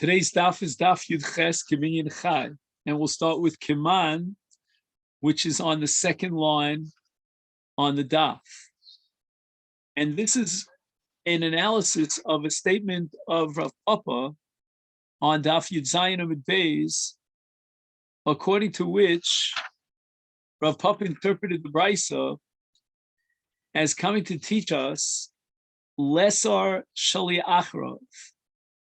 Today's daf is daf Yud Ches Kiminyan Chai, and we'll start with Kiman, which is on the second line on the daf. And this is an analysis of a statement of Rav Papa on daf Yud Zayin Amud Beis, according to which Rav Papa interpreted the Brisa as coming to teach us lesar shaliachrov,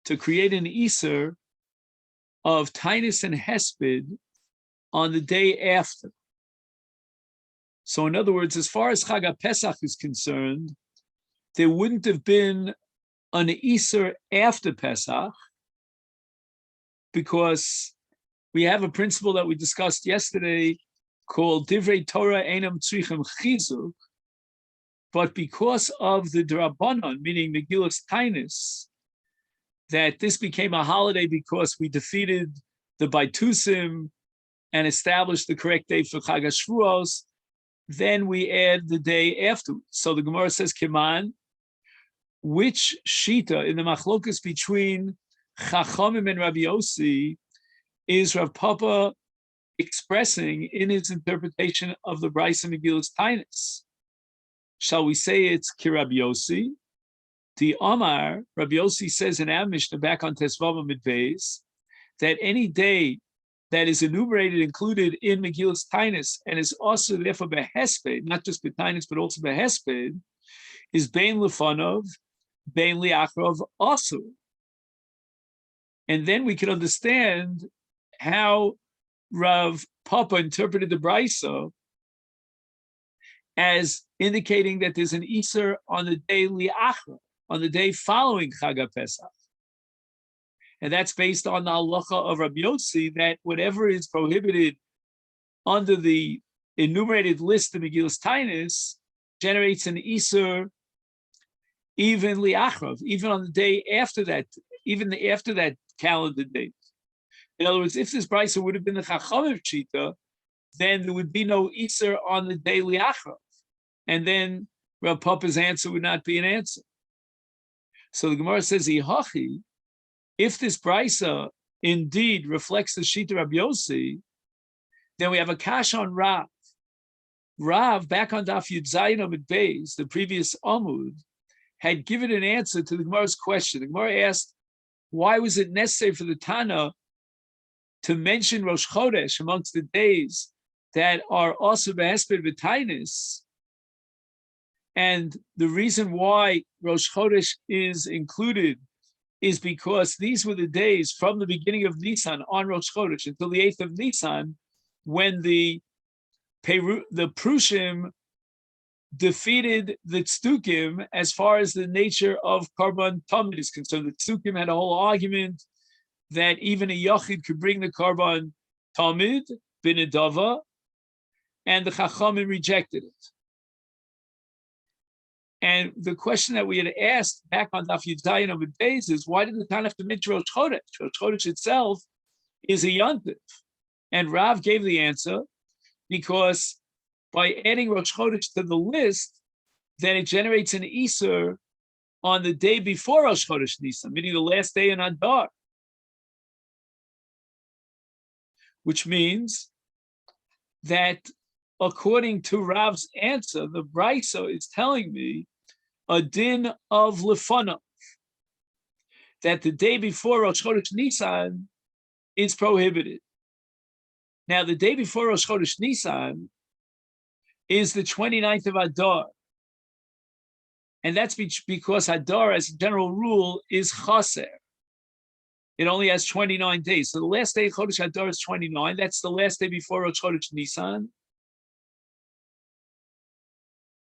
to create an Iser of Taanit and Hesped on the day after. So in other words, as far as Chag HaPesach is concerned, there wouldn't have been an Iser after Pesach, because we have a principle that we discussed yesterday called Divrei Torah Einam Tzrichem Chizuk, but because of the Drabanan, meaning Megillas Taanit, that this became a holiday because we defeated the Baitusim and established the correct day for Chag HaShavuos, then we add the day afterwards. So the Gemara says, Kiman, which Shita in the machlokas between Chachamim and Rabbi Yossi is Rav Papa expressing in his interpretation of the Brisa Megillas Taanit? Shall we say it's Ki Rabbi Yossi? The Omar, Rabbi Yossi says in our Mishnah back on Tesvav Amud Beis, that any day that is enumerated, included in Megillas Taanit, and is also therefore behesped, not just b'Taanit, but also behesped, is bein lefanov, bein liachrov also. And then we can understand how Rav Papa interpreted the Brisa as indicating that there's an Iser on the day liachrov, on the day following Chag HaPesach. And that's based on the halacha of Rabbi Yossi, that whatever is prohibited under the enumerated list of Megillas Taanit generates an Iser even liachrov, even on the day after that, even after that calendar date. In other words, if this brisa would have been the Chachamim Shita, then there would be no Iser on the day liachrov. And then Rav Papa's answer would not be an answer. So the Gemara says, Ihachi, if this brisa indeed reflects the Shita Rabbi Yossi, then we have a kash on Rav. Rav, back on Daf Yud Zayin Amud Beis, the previous Amud, had given an answer to the Gemara's question. The Gemara asked, why was it necessary for the Tana to mention Rosh Chodesh amongst the days that are also behesped v'Taanit? And the reason why Rosh Chodesh is included is because these were the days from the beginning of Nisan on Rosh Chodesh until the 8th of Nisan, when the Prushim defeated the Tzdukim as far as the nature of Karban Tamid is concerned. The Tzdukim had a whole argument that even a Yachid could bring the Karban Tamid, Binidava, and the Chachamim rejected it. And the question that we had asked back on Daf Yud Zayin Amud Beis is, why did the Tana have to mention Rosh Chodesh? Rosh Chodesh itself is a Yontif. And Rav gave the answer, because by adding Rosh Chodesh to the list, then it generates an Iser on the day before Rosh Chodesh Nisan, meaning the last day in Adar. Which means that according to Rav's answer, the Brisa is telling me a din of Lefanov, that the day before Rosh Chodesh Nisan is prohibited. Now, the day before Rosh Chodesh Nisan is the 29th of Adar. And that's because Adar, as a general rule, is chaser. It only has 29 days. So the last day of Chodesh Adar is 29. That's the last day before Rosh Chodesh Nisan.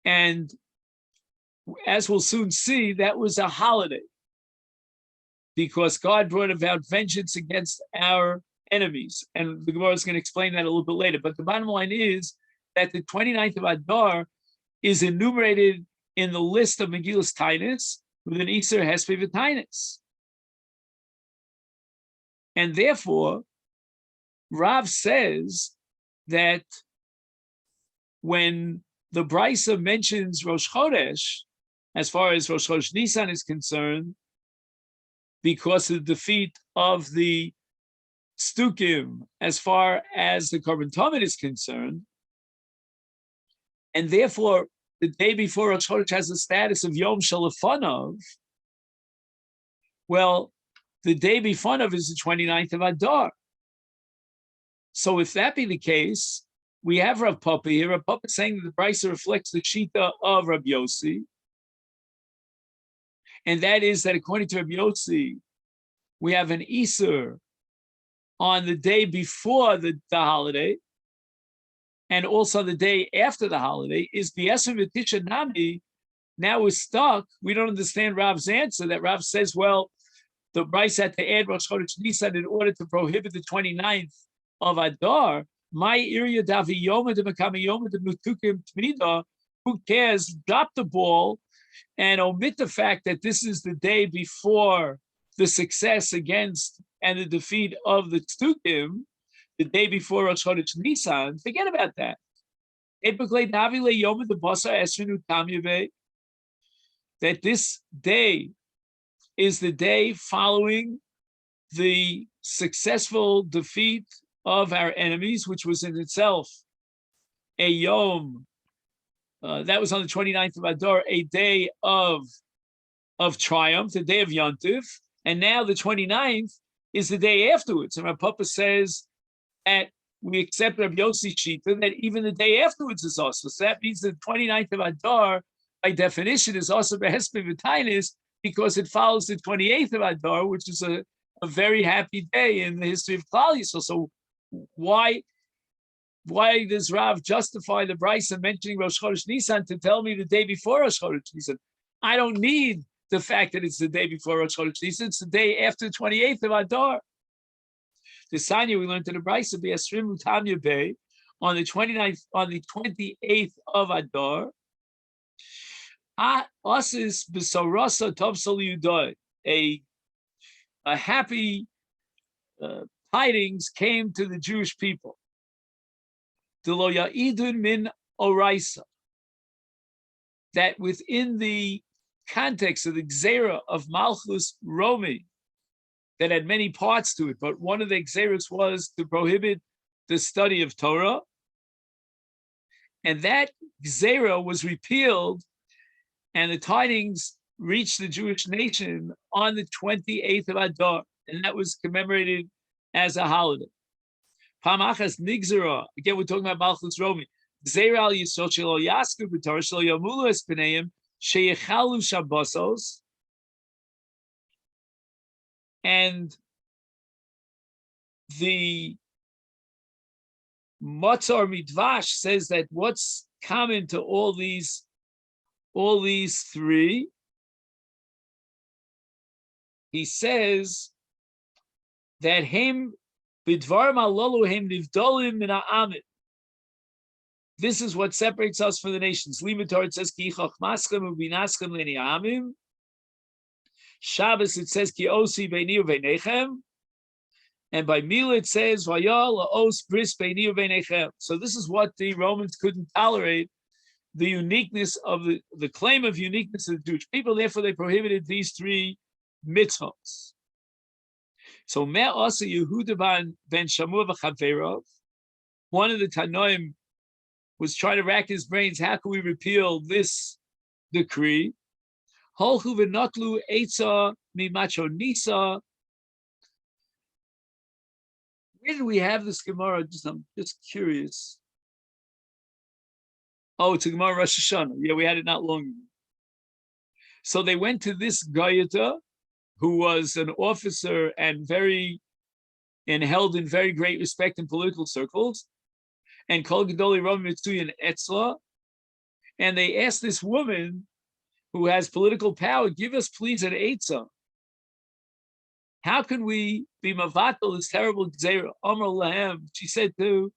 And as we'll soon see, that was a holiday, because God brought about vengeance against our enemies. And the Gemara is going to explain that a little bit later. But the bottom line is that the 29th of Adar is enumerated in the list of Megillas Taanit with an Iser Hesped v'Taanit. And therefore, Rav says that when the Brisa mentions Rosh Chodesh, as far as Rosh Chodesh Nisan is concerned, because of the defeat of the Stukim as far as the Korban Tamid is concerned, and therefore the day before Rosh Chodesh has the status of Yom Shalafanov. Well, the day before is the 29th of Adar. So if that be the case, we have Rav Papa here. Rav Papa saying that the Brisa reflects the Shita of Rabbi Yossi, and that is that according to Rabbi Yossi, we have an Isur on the day before the holiday, and also the day after the holiday. Is B'Yesrim V'Tisha Nami. Now we're stuck. We don't understand Rav's answer, that Rav says, well, the Brisa had to add Rosh Chodesh Nisan in order to prohibit the 29th of Adar. My area Davi Yoma de Makami Yoma de Mutukim Tmida. Who cares? Drop the ball and omit the fact that this is the day before the success against and the defeat of the Tzukim, the day before Rosh Chodesh Nisan. Forget about that. That this day is the day following the successful defeat of our enemies, which was in itself a Yom. That was on the 29th of Adar, a day of triumph, the day of Yontif. And now the 29th is the day afterwards. And Rav Papa says that we accept Rav Yossi Shita that even the day afterwards is also. So that means the 29th of Adar, by definition, is also Behespin V'Tainis, because it follows the 28th of Adar, which is a very happy day in the history of Klal Yisrael. So why does Rav justify the Brisa mentioning Rosh Chodesh Nisan to tell me the day before Rosh Chodesh Nisan? I don't need the fact that it's the day before Rosh Chodesh Nisan. It's the day after the 28th of Adar. The Sanya we learned in the Brisa B'Yesrim Utamya Bay on the 28th of Adar. Asis b'Sorasa Tov Sol Yudai, a happy tidings came to the Jewish people. Delo Ya'idun min Oraisa, that within the context of the Gzera of Malchus Romi, that had many parts to it, but one of the Gzeras was to prohibit the study of Torah, and that Gzera was repealed, and the tidings reached the Jewish nation on the 28th of Adar, and that was commemorated as a holiday. Pamachas Nigzera, again, we're talking about Malchus Romi. Gzera al Yisrael shelo yasku b'Torah shelo yamulu es b'neim sheyechalu Shabbosos, and the Matzar Midvash says that what's common to all these three, he says that him bidvarim alolu him nivdolim min ha'amid. This is what separates us from the nations. Limator, it says ki chachmaschem ubinaschem leni amim. Shabbos it says ki osi beini uveinechem, and by Mila it says vayal laos bris beini uveinechem. So this is what the Romans couldn't tolerate, the uniqueness of the claim of uniqueness of the Jewish people. Therefore, they prohibited these three mitzvahs. So Me'asa Yehuda ben Shamua v'Chaverov, one of the Tanoim, was trying to rack his brains. How can we repeal this decree? Holchu v'notlu eitza mimacho nisa. Where did we have this Gemara? I'm just curious. Oh, it's a Gemara Rosh Hashanah. Yeah, we had it not long ago. So they went to this Gayata, who was an officer and held in very great respect in political circles, and Kol Gedoli Rom Mitzuyan Etzla, and they asked this woman who has political power, give us please an Eitzah. How can we be mavatal this terrible Gzeira? Amar Lahem, she said to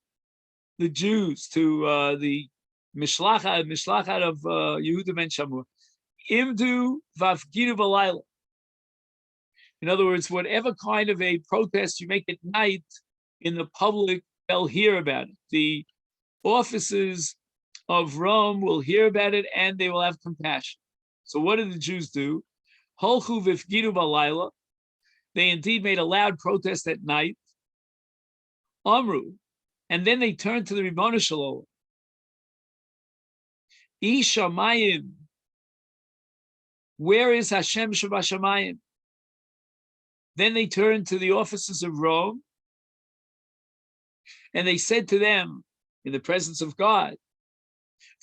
the Jews, to the Mishlachat of Yehuda ben Shamua, Imdu vavgidu v'layla. In other words, whatever kind of a protest you make at night in the public, they'll hear about it. The officers of Rome will hear about it and they will have compassion. So what did the Jews do? Holchu v'fgidu v'layla. they indeed made a loud protest at night. Amru, and then they turned to the Ribono Shel Olam. Ishamayim, where is Hashem Shabashamayim? Then they turned to the officers of Rome, and they said to them, in the presence of God,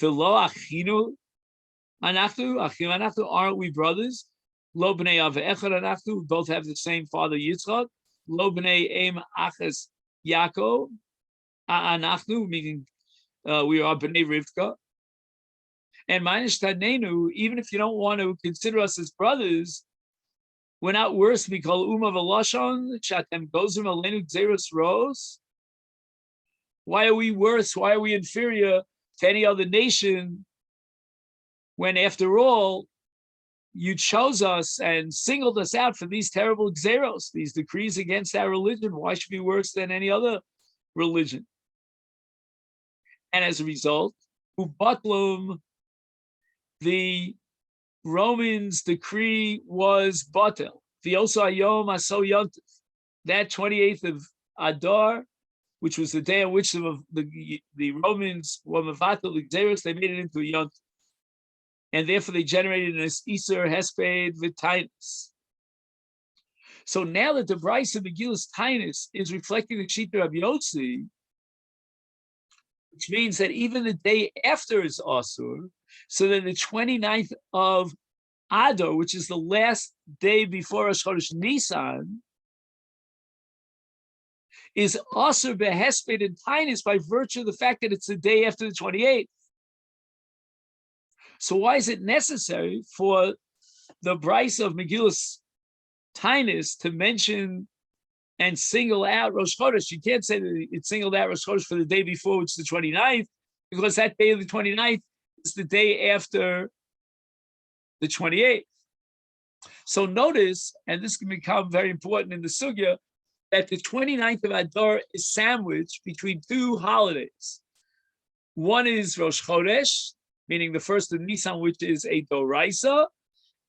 V'lo achinu anachnu, aren't we brothers? Lo b'nei av echad anachnu, we both have the same father Yitzchak. Lo b'nei em achas Yaakov, anachnu, meaning we are b'nei Rivka. And ma'anish tadnenu, even if you don't want to consider us as brothers, we're not worse. We call Uma Velashon, Shatem Gozim Alenu Xeros Rose. Why are we worse? Why are we inferior to any other nation when, after all, you chose us and singled us out for these terrible Xeros, these decrees against our religion? Why should we be worse than any other religion? And as a result, Ubatlum, the Romans' decree was batel. V'yosa hayom aso yontif. That 28th of Adar, which was the day on which the Romans were mevatel l'gzeros, they made it into a yontif, and therefore they generated an iser hesped v'tainus. So now that the Bryce of Megillus Tainus is reflecting the Shita of Yotzi, which means that even the day after is asur, so then the 29th of Adar, which is the last day before Rosh Chodesh Nisan, is asur behesped and tainus by virtue of the fact that it's the day after the 28th. So why is it necessary for the Bryce of Megillus Tainus to mention and single out Rosh Chodesh? You can't say that it singled out Rosh Chodesh for the day before, which is the 29th, because that day of the 29th is the day after the 28th. So notice, and this can become very important in the sugya, that the 29th of Adar is sandwiched between two holidays. One is Rosh Chodesh, meaning the first of Nisan, which is a Doraisa,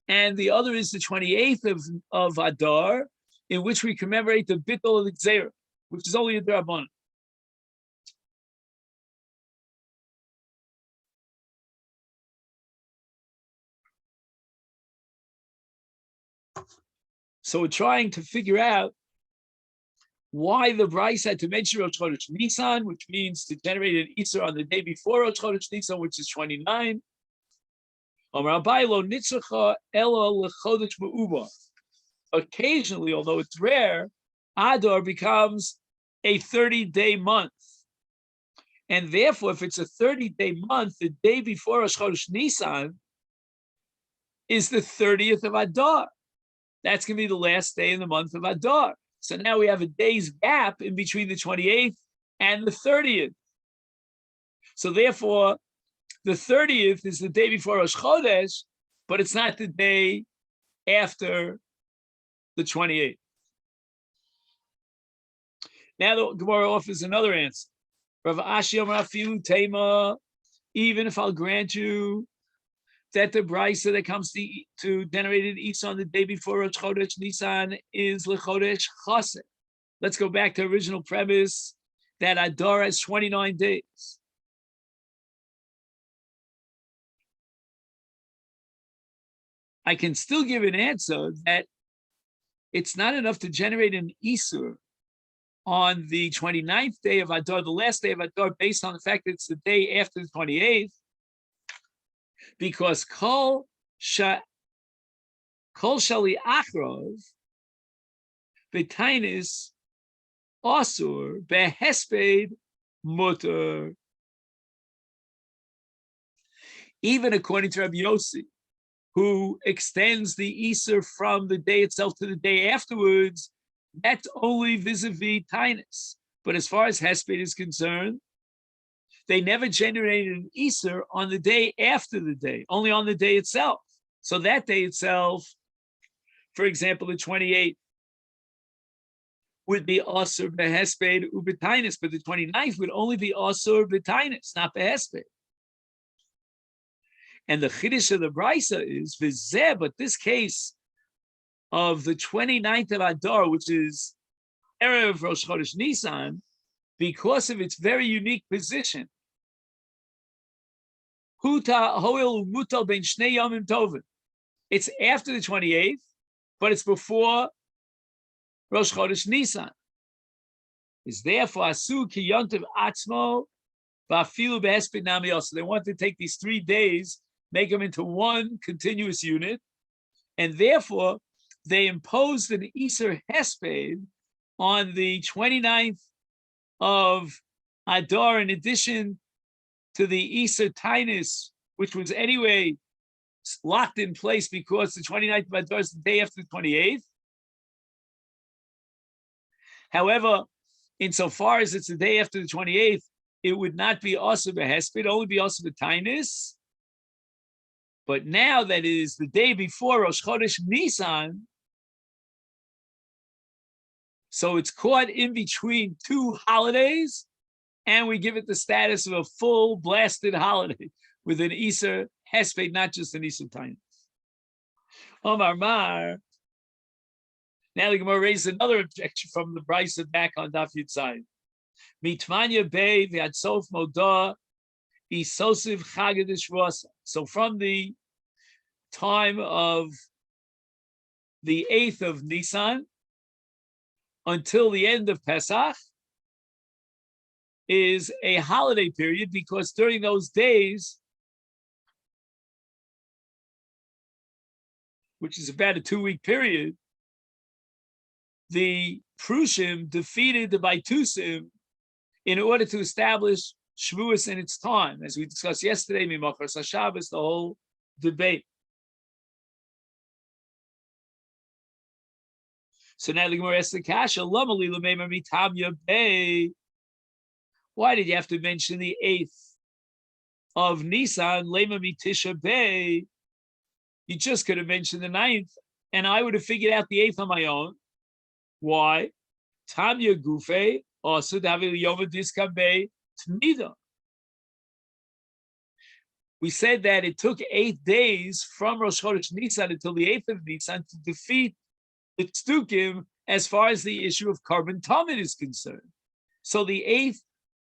and the other is the 28th of Adar, in which we commemorate the Bittul of the Gzeira, which is only a D'Rabbanan. So we're trying to figure out why the Bryce had to mention Rosh Chodesh Nisan, which means to generate an Isser on the day before Rosh Chodesh Nisan, which is 29. Occasionally, although it's rare, Adar becomes a 30-day month. And therefore, if it's a 30-day month, the day before Rosh Chodesh Nisan is the 30th of Adar. That's going to be the last day in the month of Adar. So now we have a day's gap in between the 28th and the 30th. So therefore, the 30th is the day before Rosh Chodesh, but it's not the day after the 28th. Now the Gemara offers another answer. Rav Ashi Amar Afilu Tema, even if I'll grant you that the brisa that comes to generate an Isa on the day before Rosh Chodesh Nisan is L'Chodesh Chassid. Let's go back to the original premise that Adar has 29 days. I can still give an answer that it's not enough to generate an Isur on the 29th day of Adar, the last day of Adar, based on the fact that it's the day after the 28th, because Kol Shali Achrov B'Tainis Asur Behesped Mutter. Even according to Rabbi Yossi, who extends the Isur from the day itself to the day afterwards, that's only vis-a-vis Tainus. But as far as Hesped is concerned, they never generated an Isur on the day after the day, only on the day itself. So that day itself, for example, the 28th would be Asur Behesped Ubetainus, but the 29th would only be Asur Betainus, not Behesped. And the Chiddush of the Brisa is Vizeh, but this case of the 29th of Adar, which is Erev Rosh Chodesh Nisan, because of its very unique position. Huta hoil mutal ben shnei yomim tovim. It's after the 28th, but it's before Rosh Chodesh Nisan. It's therefore asu ki yontiv atzmo va'afilu behesped nami also. They want to take these 3 days, make them into one continuous unit, and therefore they imposed an Iser Hesped on the 29th of Adar, in addition to the Iser Taanit, which was anyway locked in place because the 29th of Adar is the day after the 28th. However, insofar as it's the day after the 28th, it would not be also behesped, it only be also Taanit. But now that it is the day before Rosh Chodesh Nisan, so it's caught in between 2 holidays, and we give it the status of a full blasted holiday with an Iser Hesped, not just an Iser Taanit. Omar Mar. Now the Gemara raises another objection from the Brisa back on Daf Yud Zayin. Mitmanya Bey v'adsof moda isosiv chagadish rasa. So from the time of the 8th of Nisan until the end of Pesach is a holiday period, because during those days, which is about a 2-week period, the Prushim defeated the Baitusim in order to establish Shavuos in its time, as we discussed yesterday, Mimachar Shabbos, the whole debate. So now the Gemara asks the Kasha, why did you have to mention the 8th of Nisan, Lema Mitisha Bey? You just could have mentioned the 9th, and I would have figured out the 8th on my own. Why? Tamya Gufe, also David Yoma Diska Bey Tmida. We said that it took 8 days from Rosh Chodesh Nisan until the 8th of Nisan to defeat the Tzdukim as far as the issue of carbon Taanit is concerned. So the 8th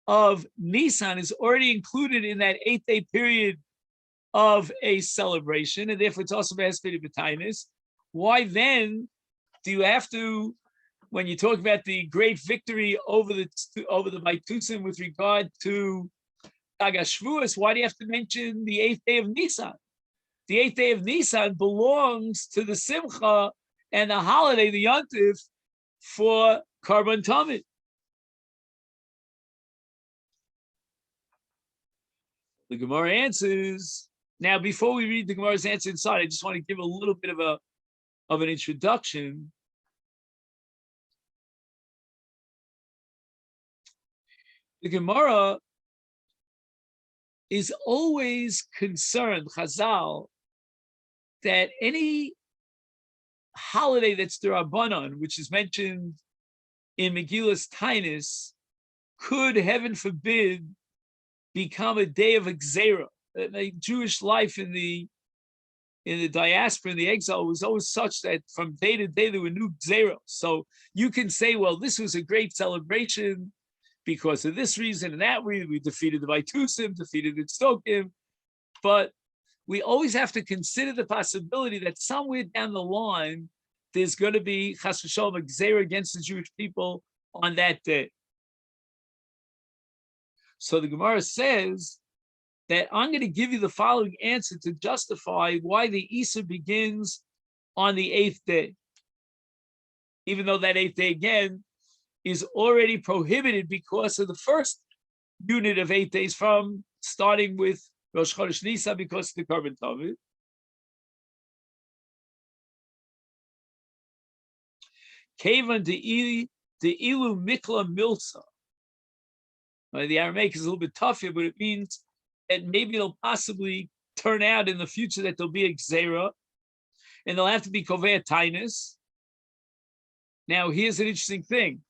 of Nisan is already included in that 8-day period of a celebration, and therefore it's also Behesped B'Taanit. Why then do you have to, when you talk about the great victory over the Baitusim with regard to Chag HaShavuos, why do you have to mention the 8th day of Nisan? The 8th day of Nisan belongs to the Simcha and the holiday, the Yontif, for Karban Taanit. The Gemara answers. Now, before we read the Gemara's answer inside, I just want to give a little bit of an introduction. The Gemara is always concerned, Chazal, that any holiday that's D'Rabbanan, which is mentioned in Megillas Taanit, could, heaven forbid, become a day of Gzeira. The Jewish life in the diaspora, in the exile, was always such that from day to day there were new Gzeiros. So you can say, well, this was a great celebration because of this reason and that reason. We defeated the Baitusim, defeated the Tzdukim, but we always have to consider the possibility that somewhere down the line there's going to be Chas v'Shalom a Gzeira against the Jewish people on that day. So the Gemara says that I'm going to give you the following answer to justify why the Easter begins on the 8th day, even though that 8th day again is already prohibited because of the first unit of 8 days, from starting with Rosh Chodesh Nisan because of the Karban Taanit. Kevan de ilu mikla milsa. The Aramaic is a little bit tough here, but it means that maybe it'll possibly turn out in the future that there'll be a Gzeira, and they'll have to be Kovei Taanit. Now, here's an interesting thing.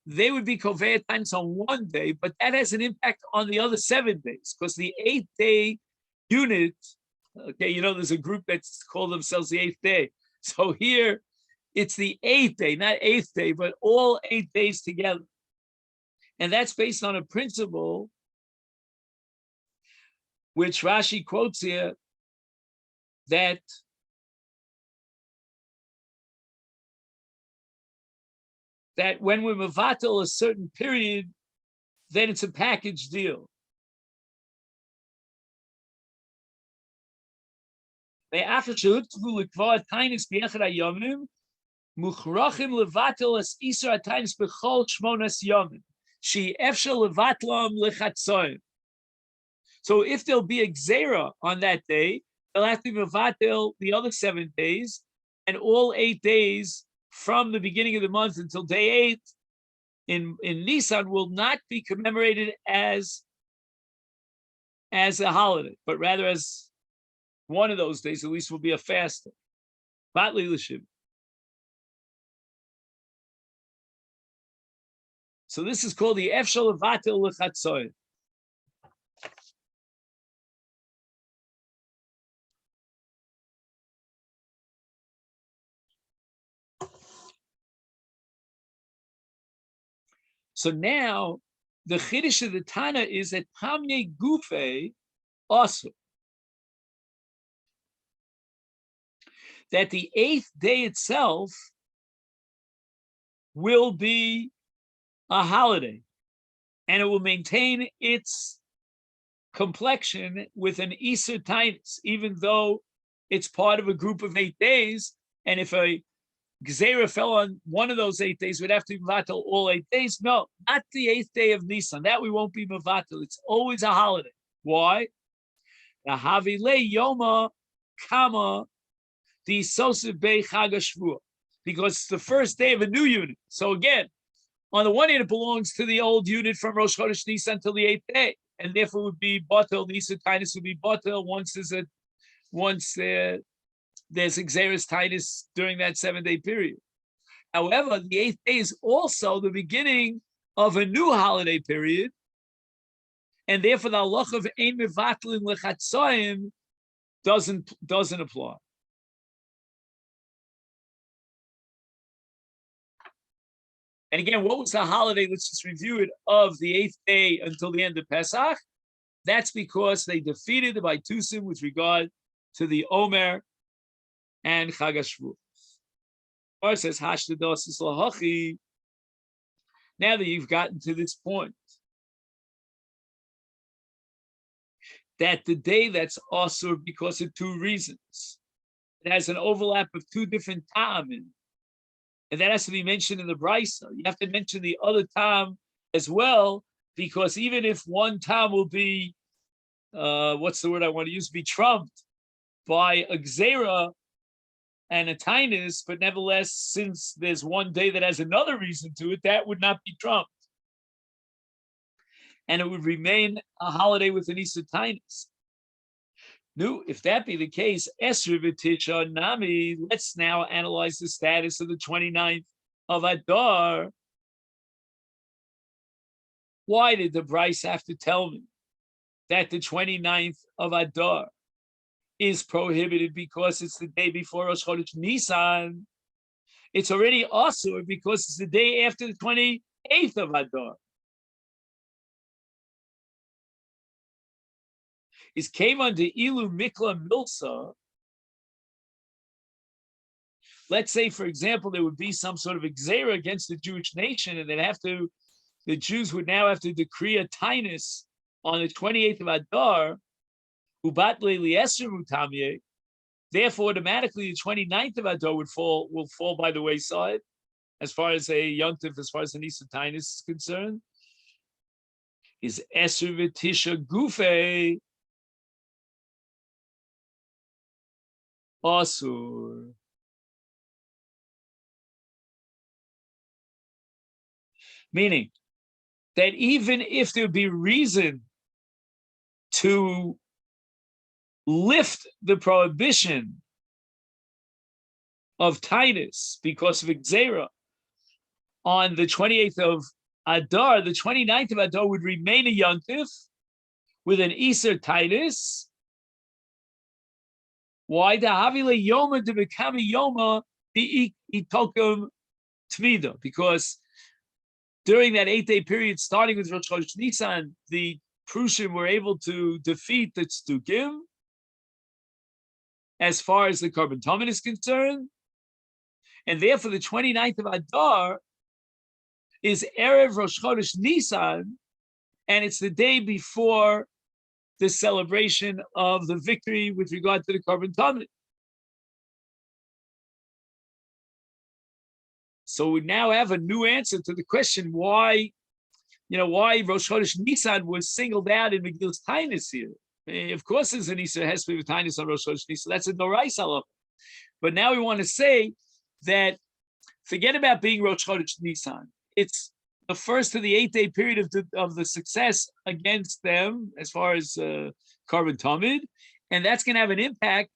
They would be Kovei Taanit on one day, but that has an impact on the other 7 days, because the 8th day unit, okay, there's a group that's called themselves the 8th day. So here it's the 8th day, not 8th day, but all 8 days together. And that's based on a principle which Rashi quotes here, that when we're mevatel a certain period, then it's a package deal. Mukhrachim levatel as isra ataynis bechol shmonas yomim. She efshel levatlam lechatzoyim. So if there'll be a gzera on that day, they'll have to be mevatel the other 7 days, and all 8 days from the beginning of the month until day 8 in Nisan will not be commemorated as a holiday, but rather as one of those days, at least, will be a fast. Batli l'shiv. So this is called the Efshel Vatil L'Chatzoy. So now the Chiddush of the Tana is that Tamye Gufe also, that the 8th day itself will be a holiday, and it will maintain its complexion with an Iser Tainus, even though it's part of a group of 8 days. And if a Gzeira fell on one of those 8 days, we'd have to be Mavatal all 8 days. No, not the 8th day of Nisan. That we won't be Mavatal. It's always a holiday. Why? The Havile Yoma Kama the Sosif Bei Chagashvua, because it's the first day of a new unit. So again, on the one hand, it belongs to the old unit from Rosh Chodesh Nisan until the 8th day, and therefore would be Batel. Nisan Tainus would be Batel once there's a Xeris Tainus during that 7-day period. However, the 8th day is also the beginning of a new holiday period, and therefore the halach of Ein Mevatlin Lechatzoyim doesn't apply. And again, what was the holiday? Let's just review it, of the 8th day until the end of Pesach. That's because they defeated the Baitusim with regard to the Omer and Chag HaShvuos. Or says Hashtados Lahachi. Now that you've gotten to this point, that the day that's also because of 2 reasons. It has an overlap of 2 different ta'amim. And that has to be mentioned in the Brisa. You have to mention the other tam as well, because even if one tam will be, what's the word I want to use, be trumped by a Gzera and a Tainus, but nevertheless, since there's one day that has another reason to it, that would not be trumped. And it would remain a holiday with an Isa Tainus. No, if that be the case, Esri V'Tisha Nami, let's now analyze the status of the 29th of Adar. Why did the Bryce have to tell me that the 29th of Adar is prohibited because it's the day before Rosh Chodesh Nisan? It's already Asur because it's the day after the 28th of Adar. Is came under Ilu Mikla Milsa. Let's say, for example, there would be some sort of exera against the Jewish nation, and the Jews would now have to decree a tainus on the 28th of Adar, Ubat Le'Lieser Mutamye. Therefore, automatically the 29th of Adar will fall by the wayside, as far as a yontif, as far as an Isa tainus is concerned. Is Eser V'Tisha Gufe Asur. Meaning that even if there would be reason to lift the prohibition of Tainus because of Xera on the 28th of Adar, the 29th of Adar would remain a yontif with an Iser Tainus, Why the Havile Yoma to become a Yoma the Itokum Tmida? Because during that 8-day period, starting with Rosh Chodesh Nisan, the Prushim were able to defeat the Tzdukim as far as the Korban Tamid is concerned. And therefore, the 29th of Adar is Erev Rosh Chodesh Nisan, and it's the day before the celebration of the victory with regard to the Korban Tamid. So we now have a new answer to the question why Rosh Chodesh Nisan was singled out in Megillus Taanit here. Of course, there's an Isser Hesped with Taanit on Rosh Chodesh Nisan. That's a Norais halacha. But now we want to say that forget about being Rosh Chodesh Nisan. It's the first of the 8-day period of the success against them as far as Korban Tamid, and that's going to have an impact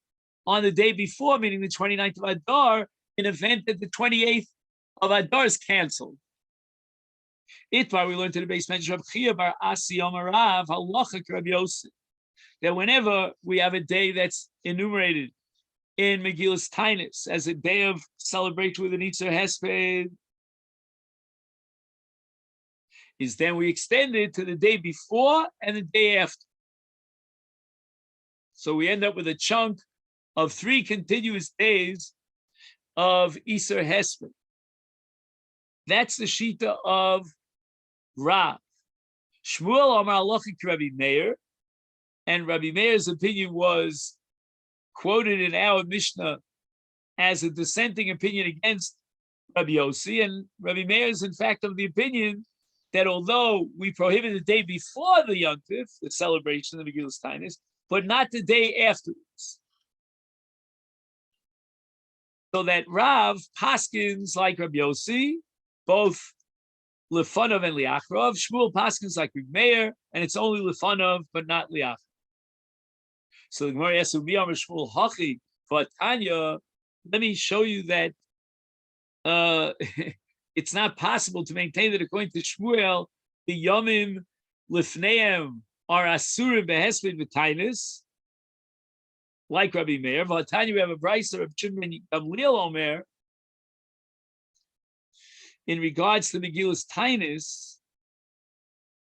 on the day before, meaning the 29th of Adar, an event that the 28th of Adar is canceled. Itmar, we learned to the base mention of Chia bar Asi Omarav Halacha Rabbi Yosef, that whenever we have a day that's enumerated in Megillus Taanit as a day of celebration with an Isser Hesped, is then we extend it to the day before and the day after. So we end up with a chunk of 3 continuous days of Isser Hesped. That's the Shita of Rav. Shmuel Amar Halacha Rabbi Meir, and Rabbi Meir's opinion was quoted in our Mishnah as a dissenting opinion against Rabbi Yossi, and Rabbi Meir is in fact of the opinion that although we prohibit the day before the Yom Tov, the celebration of the Megillus Taanit, but not the day afterwards. So that Rav paskins like Rabbi Yossi, both Lefanov and Liachrov. Shmuel paskins like Rabbi Meir, and it's only Lefanov, but not Liachrov. So the Gemara asks, Shmuel Hachi, but Tanya, let me show you that it's not possible to maintain that according to Shmuel, the Yomim Lifneim are Asurim Behesped V'Tainus, like Rabbi Meir. V'Tanya, we have a brayso of Shimon Gamliel Omer in regards to Megillus Taanit,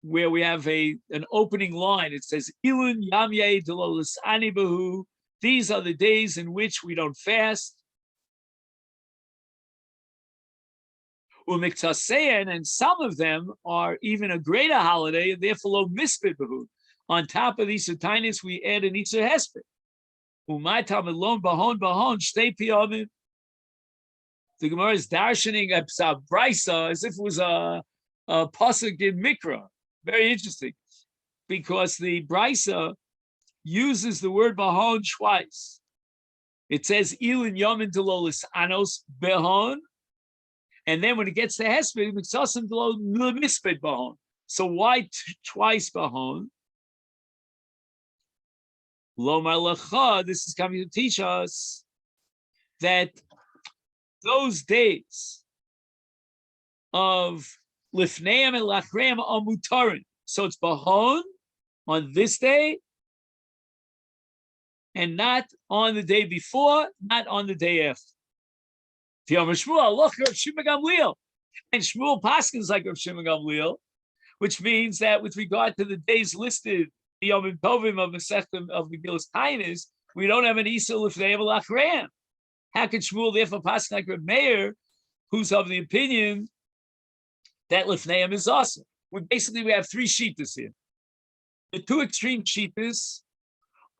where we have an opening line. It says, Ilun Yamye Delolis Ani Bahu. These are the days in which we don't fast. And some of them are even a greater holiday, and therefore lo mispid bahu. On top of Isser Taanit, we add an Isser Hesped. Umaytam alone bahon bahon shtei piyamim. The Gemara is darshaning a brisa as if it was a pasuk in Mikra. Very interesting, because the brisa uses the word bahon twice. It says ilin yamin delolis anos behon. And then when it gets to Hesped, it makes us misped bahon. So why twice bahon? Lomar lecha, this is coming to teach us that those days of lifneim and lachreim are mutarin. So it's bahon on this day, and not on the day before, not on the day after. And Shmuel paskins like Rav Shimon Gamliel, which means that with regard to the days listed, the Yom Tovim of Masechet of Megillus Taanit, we don't have an Isser Lifnei V'Lachreim. How can Shmuel therefore paskin like Reb Meir, who's of the opinion that Lifneim is awesome? We have 3 shittas here. The 2 extreme shittas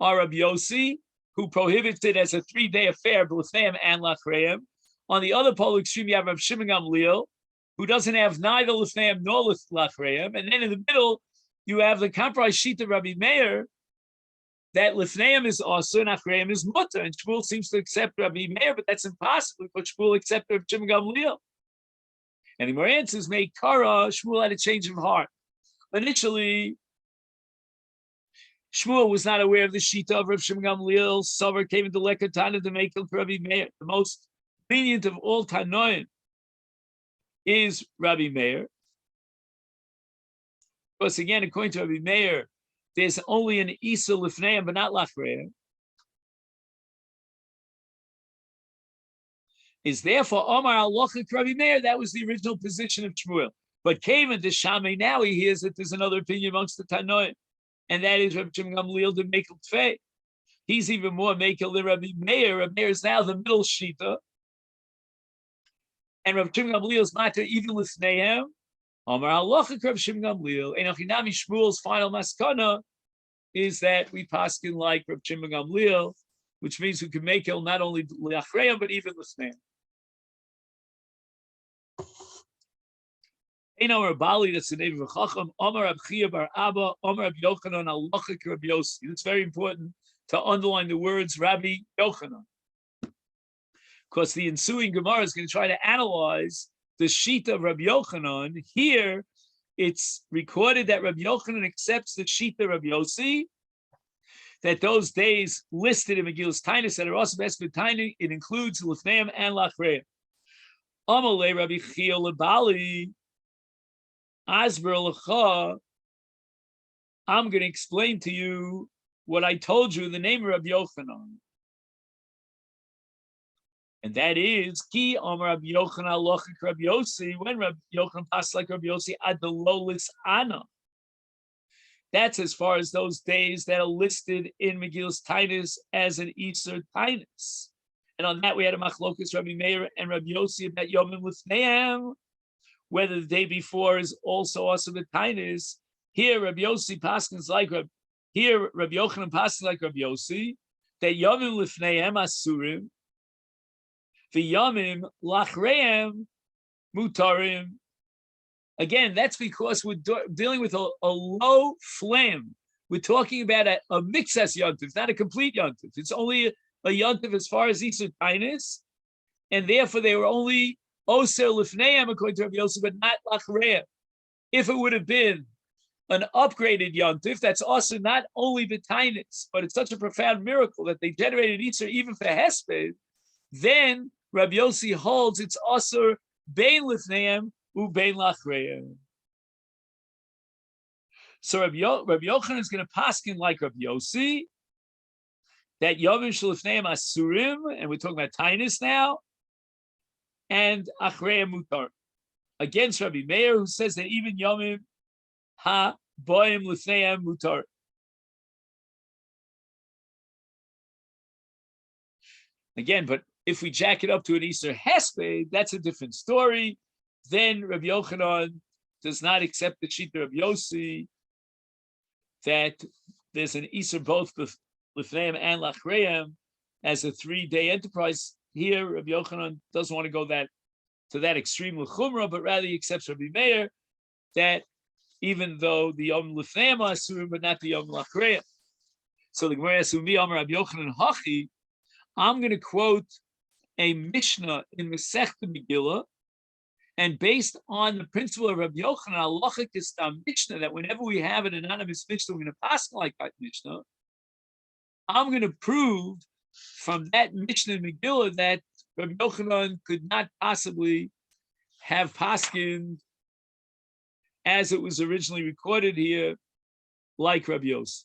are Rabbi Yossi, who prohibits it as a 3-day affair, Lifneim and Lachreim. On the other pole extreme, you have Rav Shimon Gamliel, who doesn't have neither Lifneim nor Lachreim. And then in the middle, you have the compromise sheet of Rabbi Meir, that Lifneim is also and Lachreim is mutter. And Shmuel seems to accept Rabbi Meir, but that's impossible because Shmuel accepted Rav Shimon Gamliel. And the more answers make Kara, Shmuel had a change of heart. Initially, Shmuel was not aware of the Shita of Rav Shimon Gamliel. Sover came into Lekatana to make him Rabbi Meir. The most lenient of all Tanoim is Rabbi Meir. Because again, according to Rabbi Meir, there's only an Isser Lifneim, but not Lachreim. is therefore Omar Alocha Rabbi Meir. That was the original position of Shmuel. But Kavan to Shammai, now he hears that there's another opinion amongst the Tanoim, and that is Rabbi Shimon Gamliel de Mekel Tfei. He's even more Mekel than Rabbi Meir. Rabbi Meir is now the middle Shita, and Rabbi Shimon Gamliel is matter even Lifneihem. Omar Alocha Rabbi Shimon Gamliel. Enochinami Shmuel's final maskana is that we paskin like Rabbi Shimon Gamliel, which means we can make it not only Leachreim, but even Lifneihem. Omar Bali, that's the name of Chacham. Omar Abchia Bar Abba, Omar Rabbi Yochanan Alocha Rabbi Yossi. It's very important to underline the words Rabbi Yochanan, because the ensuing Gemara is going to try to analyze the sheet of Rabbi Yochanan. Here, it's recorded that Rabbi Yochanan accepts the sheet of Rabbi Yossi, that those days listed in Megillus Taanit that are also best with Taanit, it includes Lifneim and Lachreim. Amalei Rabbi Chia Lebali Asber Lecha. I'm going to explain to you what I told you in the name of Rabbi Yochanan. And that is Ki Amar Rabbi Yochanan Alochik Rabbi Yossi, when Rabbi Yochanan passed like Rabbi Yossi ad the Lolis Ana. That's as far as those days that are listed in Megillus Taanit as an Easter Taanit. And on that we had a machlokus Rabbi Meir and Rabbi Yossi about Yomim Lifneihem, whether the day before is also a Taanit. Here Rabbi Yossi paskins like Rabbi Yochanan paskins like Rabbi Yossi, that Yomim Lifneihem Asurim, the Yomim Lachreim Mutarim. Again, that's because we're dealing with a low flame. We're talking about a mixas yontif, not a complete yontif. It's only a yontif as far as Easter Taanit, and therefore they were only oser lifneim according to Rabbi Yosef, but not lachreim. If it would have been an upgraded yontif, that's also not only the Taanit, but it's such a profound miracle that they generated Easter even for Hesped, then Rabbi Yossi holds it's also bein lifneim ubein lachreim. So Rabbi Yochanan is going to paskin like Rabbi Yossi, that Yomim Shalifneim Asurim, and we're talking about Taanit now, and Achreim Mutar. Against Rabbi Meir, who says that even Yomim Ha Boim Lifneim Mutar. Again, but if we jack it up to an Easter Hesped, that's a different story. Then Rabbi Yochanan does not accept the sheet of Rabbi Yossi, that there's an Easter both with Lifneim and Lachreim as a 3-day enterprise. Here, Rabbi Yochanan doesn't want to go to that extreme l'chumra, but rather he accepts Rabbi Meir that even though the Yom Lifneim are Asurim, but not the Yom Lachreim. So the Gemara asks me, Amar Rabbi Yochanan Hachi. I'm going to quote a Mishnah in Masechet Megillah, and based on the principle of Rabbi Yochanan, halachic is the Mishnah, that whenever we have an anonymous Mishnah, we're going to pass like that Mishnah. I'm going to prove from that Mishnah in Megillah that Rabbi Yochanan could not possibly have paskin as it was originally recorded here, like Rabbi Yosef.